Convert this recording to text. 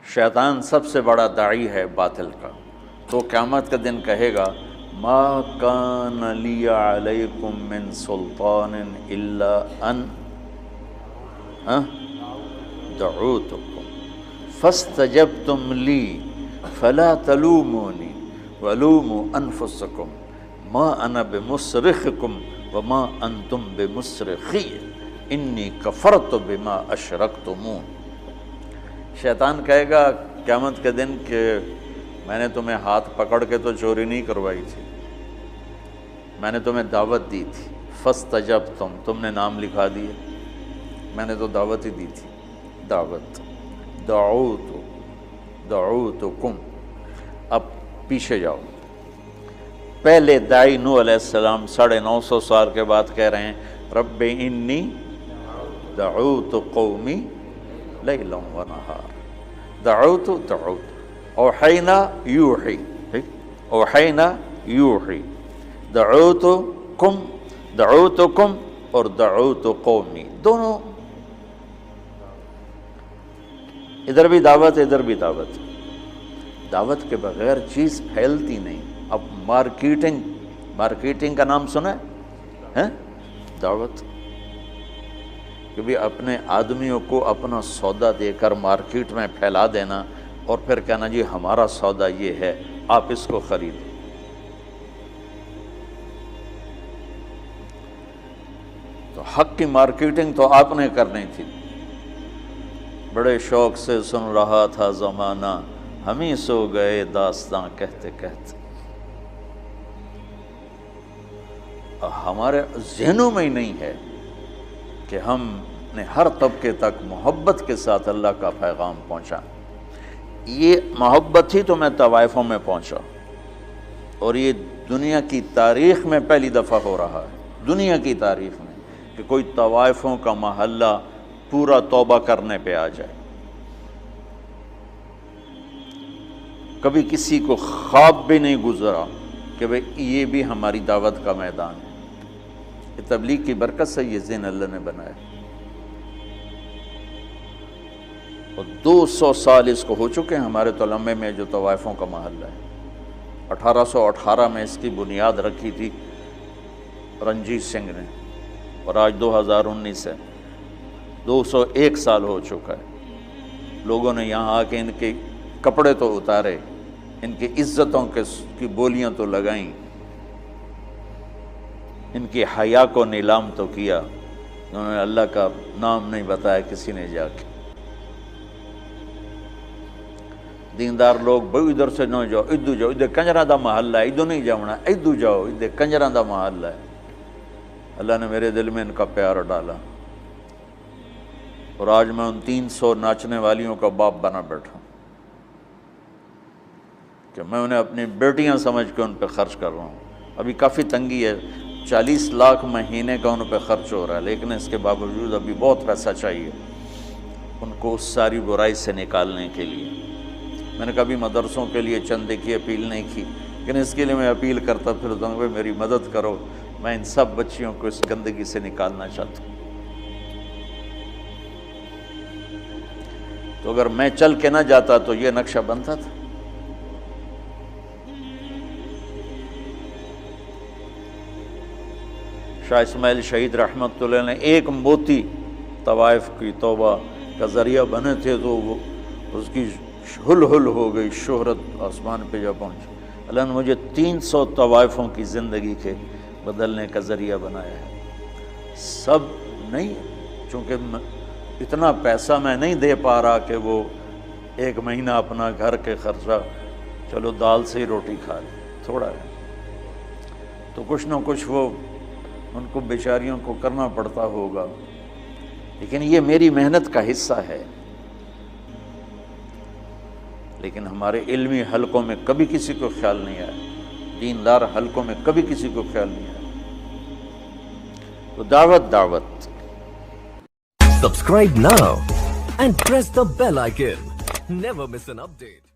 شیطان سب سے بڑا داعی ہے باطل کا، تو قیامت کا دن کہے گا ما کان لی علیکم من سلطان الا ان دعوتکم فاستجبتم لی فلا تلومونی ولوموا انفسکم ما انا بمصرخکم وما انتم بمصرخی انی کفرت بما اشرکتمون۔ شیطان کہے گا قیامت کے دن کہ میں نے تمہیں ہاتھ پکڑ کے تو چوری نہیں کروائی تھی، میں نے تمہیں دعوت دی تھی، فاستجبتم، تم نے نام لکھا دیے، میں نے تو دعوت ہی دی تھی، دعوت، دعوتکم۔ اب پیچھے جاؤ، پہلے داعی نوح علیہ السلام 950 سال کے بعد کہہ رہے ہیں رب انی دعوت قومی لیلا و نہار، دعوت اوحینا یوحی، اوحینا یوحی، دعوتکم اور دعوت قومی، دونوں ادھر بھی دعوت ادھر بھی دعوت۔ دعوت کے بغیر چیز پھیلتی نہیں۔ اب مارکیٹنگ کا نام سنا ہے؟ دعوت، کہ بھی اپنے آدمیوں کو اپنا سودا دے کر مارکیٹ میں پھیلا دینا اور پھر کہنا جی ہمارا سودا یہ ہے، آپ اس کو خریدیں۔ تو حق کی مارکیٹنگ تو آپ نے کرنی تھی۔ بڑے شوق سے سن رہا تھا زمانہ، ہم ہی سو گئے داستاں کہتے کہتے۔ ہمارے ذہنوں میں ہی نہیں ہے کہ ہم نے ہر طبقے تک محبت کے ساتھ اللہ کا پیغام پہنچا۔ یہ محبت ہی تو میں طوائفوں میں پہنچا، اور یہ دنیا کی تاریخ میں پہلی دفعہ ہو رہا ہے، دنیا کی تاریخ میں، کہ کوئی طوائفوں کا محلہ پورا توبہ کرنے پہ آ جائے۔ کبھی کسی کو خواب بھی نہیں گزرا کہ بھئی یہ بھی ہماری دعوت کا میدان ہے۔ یہ تبلیغ کی برکت سے یہ ذہن اللہ نے بنایا، اور 200 سال اس کو ہو چکے ہیں ہمارے تلمے میں جو طوائفوں کا محلہ ہے۔ 1818 میں اس کی بنیاد رکھی تھی رنجیت سنگھ نے، اور آج 2019 ہے، 201 سال ہو چکا ہے۔ لوگوں نے یہاں آ کے ان کے کپڑے تو اتارے، ان کی عزتوں کی بولیاں تو لگائیں، ان کی حیا کو نیلام تو کیا، انہوں نے اللہ کا نام نہیں بتایا کسی نے جا کے۔ دیندار لوگ بھئی ادھر سے نہ جاؤ، ادھر جاؤ، ادھر کنجراں دا محلہ ہے، ادھر نہیں جاؤنا، ادھر جاؤ، ادھر کنجراں دا محلہ ہے۔ اللہ نے میرے دل میں ان کا پیار ڈالا، اور آج میں ان 300 ناچنے والیوں کا باپ بنا بیٹھا ہوں، کہ میں انہیں اپنی بیٹیاں سمجھ کے ان پہ خرچ کر رہا ہوں۔ ابھی کافی تنگی ہے، 40 لاکھ مہینے کا ان پہ خرچ ہو رہا ہے، لیکن اس کے باوجود ابھی بہت پیسہ چاہیے ان کو اس ساری برائی سے نکالنے کے لیے۔ میں نے کبھی مدرسوں کے لیے چندے کی اپیل نہیں کی، لیکن اس کے لیے میں اپیل کرتا پھرتا ہوں کہ میری مدد کرو، میں ان سب بچیوں کو اس گندگی سے نکالنا چاہتا ہوں۔ تو اگر میں چل کے نہ جاتا تو یہ نقشہ بنتا تھا۔ شاہ اسماعیل شہید رحمۃ اللہ نے ایک موتی طوائف کی توبہ کا ذریعہ بنے تھے، تو وہ اس کی ہل ہو گئی، شہرت آسمان پہ جا پہنچی۔ اللہ نے مجھے 300 طوائفوں کی زندگی کے بدلنے کا ذریعہ بنایا ہے۔ سب نہیں، چونکہ اتنا پیسہ میں نہیں دے پا رہا کہ وہ ایک مہینہ اپنا گھر کے خرچہ، چلو دال سے ہی روٹی کھا لیں، تھوڑا ہے، تو کچھ نہ کچھ وہ ان کو بیچاریوں کو کرنا پڑتا ہوگا، لیکن یہ میری محنت کا حصہ ہے۔ لیکن ہمارے علمی حلقوں میں کبھی کسی کو خیال نہیں آیا، دیندار حلقوں میں کبھی کسی کو خیال نہیں آیا۔ تو دعوت۔ Subscribe now and press the bell icon. Never miss an update.